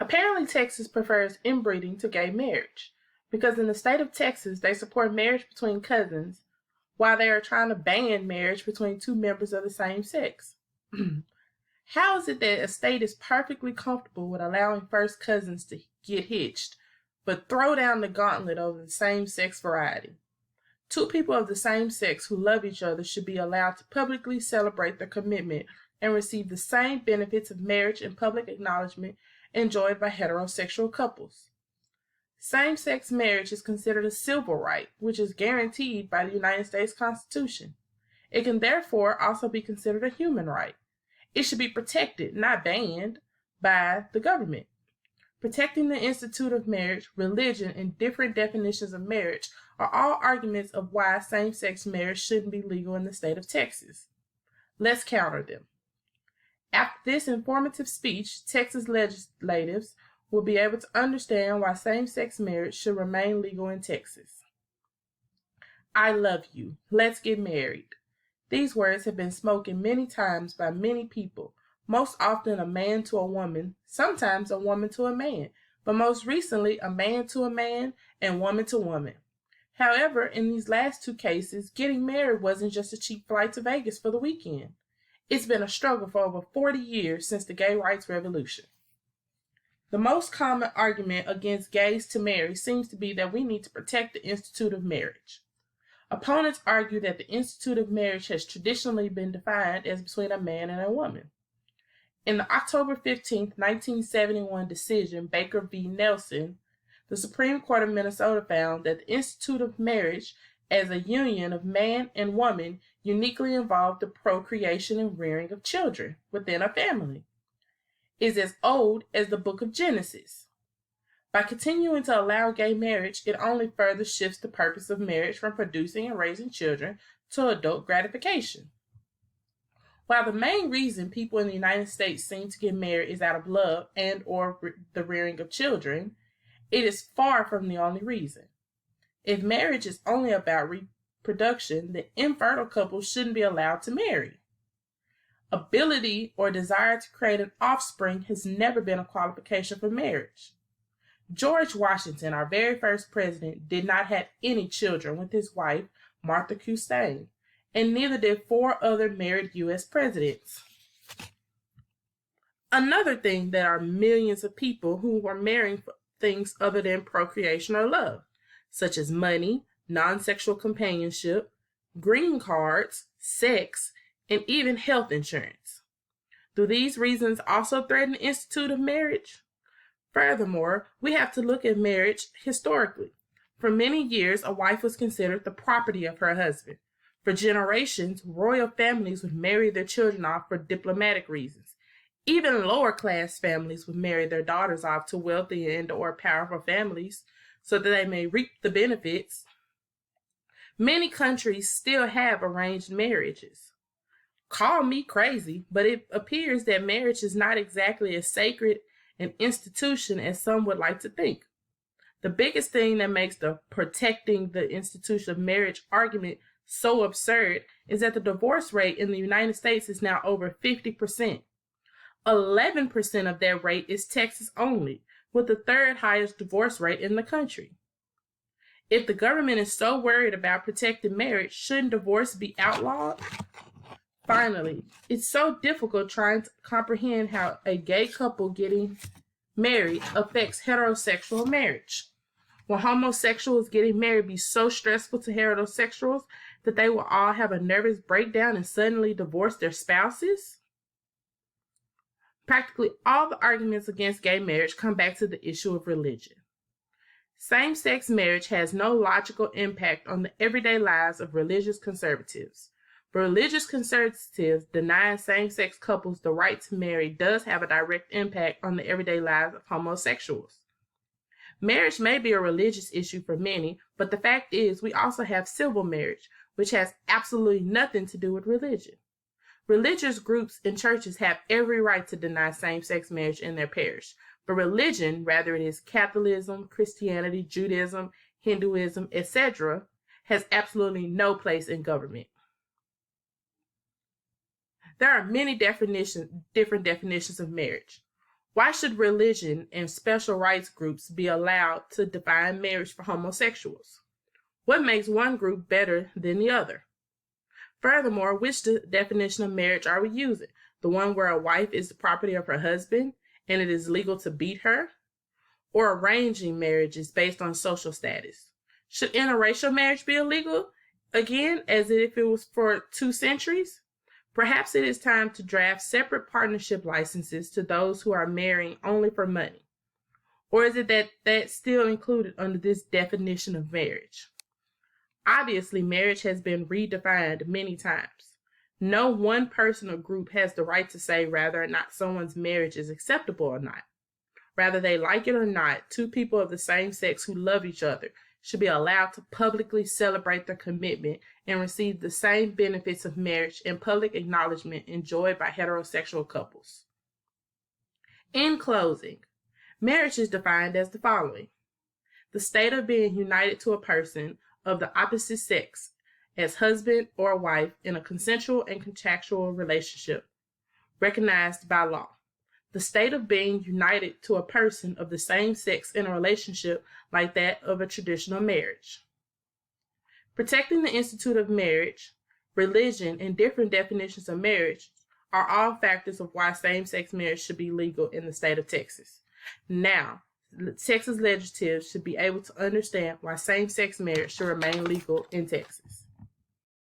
Apparently, Texas prefers inbreeding to gay marriage, because in the state of Texas, they support marriage between cousins, while they are trying to ban marriage between two members of the same sex. How is it that a state is perfectly comfortable with allowing first cousins to get hitched, but throw down the gauntlet over the same sex variety? Two people of the same sex who love each other should be allowed to publicly celebrate their commitment and receive the same benefits of marriage and public acknowledgement enjoyed by heterosexual couples. Same-sex marriage is considered a civil right, which is guaranteed by the United States Constitution. It can therefore also be considered a human right. It should be protected, not banned, by the government. Protecting the institute of marriage, religion, and different definitions of marriage are all arguments of why same-sex marriage shouldn't be legal in the state of Texas. Let's counter them. After this informative speech, Texas legislators will be able to understand why same-sex marriage should remain legal in Texas. I love you. Let's get married. These words have been spoken many times by many people, most often a man to a woman, sometimes a woman to a man, but most recently a man to a man and woman to woman. However, in these last two cases, getting married wasn't just a cheap flight to Vegas for the weekend. It's been a struggle for over 40 years since the gay rights revolution. The most common argument against gays to marry seems to be that we need to protect the institute of marriage. Opponents argue that the institute of marriage has traditionally been defined as between a man and a woman. In the October 15, 1971 decision, Baker v. Nelson, the Supreme Court of Minnesota found that the institute of marriage as a union of man and woman uniquely involved the procreation and rearing of children within a family. Is as old as the book of Genesis. By continuing to allow gay marriage, it only further shifts the purpose of marriage from producing and raising children to adult gratification. While the main reason people in the United States seem to get married is out of love and or the rearing of children, it is far from the only reason. If marriage is only about reproduction, then infertile couples shouldn't be allowed to marry. Ability or desire to create an offspring has never been a qualification for marriage. George Washington, our very first president, did not have any children with his wife, Martha Custine, and neither did 4 other married U.S. presidents. Another thing, there are millions of people who are marrying for things other than procreation or love, such as money, non-sexual companionship, green cards, sex, and even health insurance. Do these reasons also threaten the institute of marriage? Furthermore, we have to look at marriage historically. For many years, a wife was considered the property of her husband. For generations, royal families would marry their children off for diplomatic reasons. Even lower-class families would marry their daughters off to wealthy and or powerful families so that they may reap the benefits. Many countries still have arranged marriages. Call me crazy, but it appears that marriage is not exactly as sacred an institution as some would like to think. The biggest thing that makes the protecting the institution of marriage argument so absurd is that the divorce rate in the United States is now over 50%. 11% of that rate is Texas only, with the third highest divorce rate in the country. If the government is so worried about protecting marriage, shouldn't divorce be outlawed? Finally, it's so difficult trying to comprehend how a gay couple getting married affects heterosexual marriage. Will homosexuals getting married be so stressful to heterosexuals that they will all have a nervous breakdown and suddenly divorce their spouses? Practically all the arguments against gay marriage come back to the issue of religion. Same-sex marriage has no logical impact on the everyday lives of religious conservatives. For religious conservatives, denying same-sex couples the right to marry does have a direct impact on the everyday lives of homosexuals. Marriage may be a religious issue for many, but the fact is we also have civil marriage, which has absolutely nothing to do with religion. Religious groups and churches have every right to deny same-sex marriage in their parish, but religion, whether it is Catholicism, Christianity, Judaism, Hinduism, etc., has absolutely no place in government. There are many different definitions of marriage. Why should religion and special rights groups be allowed to define marriage for homosexuals? What makes one group better than the other? Furthermore, which definition of marriage are we using? The one where a wife is the property of her husband and it is legal to beat her? Or arranging marriages based on social status? Should interracial marriage be illegal? Again, as if it was for 2 centuries? Perhaps it is time to draft separate partnership licenses to those who are marrying only for money. Or is it that that's still included under this definition of marriage? Obviously, marriage has been redefined many times. No one person or group has the right to say whether or not someone's marriage is acceptable or not. Whether they like it or not, 2 people of the same sex who love each other should be allowed to publicly celebrate their commitment and receive the same benefits of marriage and public acknowledgement enjoyed by heterosexual couples. In closing, marriage is defined as the following: the state of being united to a person of the opposite sex as husband or wife in a consensual and contractual relationship recognized by law. The state of being united to a person of the same sex in a relationship like that of a traditional marriage. Protecting the institute of marriage, religion, and different definitions of marriage are all factors of why same-sex marriage should be legal in the state of Texas. Now, the Texas legislators should be able to understand why same-sex marriage should remain legal in Texas.